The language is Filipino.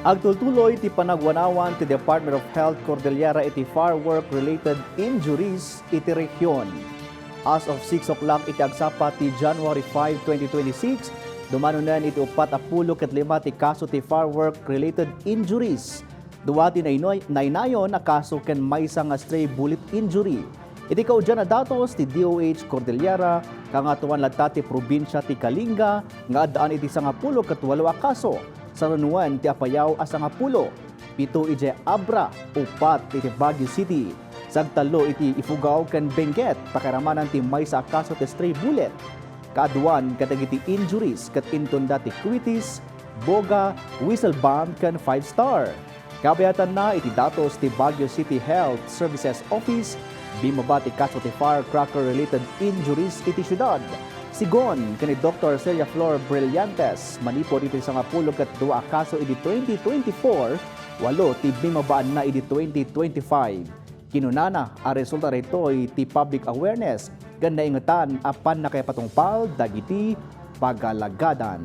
Agtultuloy ti panagwanawan ti Department of Health Cordillera iti firework-related injuries iti rehiyon. As of 6 o'clock iti agsapa ti January 5, 2026, dumanunan iti 45 ti kaso ti firework-related injuries. Duwa ti naynayon na kaso ken maysa nga stray bullet injury. Iti kaudyan na datos ti DOH Cordillera kangatuan latta ti probinsya ti Kalinga nga addaan iti 10 ket 8 a kaso. Sa runuan ti Apayao a 10, 7 iti Abra, 4 iti Baguio City. Sagtalo iti Ifugao ken Benguet pakiramanan ti maysa a kaso ti stray bullet. Kaaduan kadagiti injuries ket intunda ti Quitis, Boga, Whistle Bomb ken 5-star. Kabayatan na iti datos ti Baguio City Health Services Office bimmaba ti kaso ti firecracker-related injuries iti syudad. Sigon kani Dr. Celia Flor Brillantes manipod iti 10 ket 2 kaso iti 2024, 8 ti bimmabaan na iti 2025. Kinunana a resulta rito iti public awareness ken naingatan apan nakayapatungpal dagiti pagalagadan.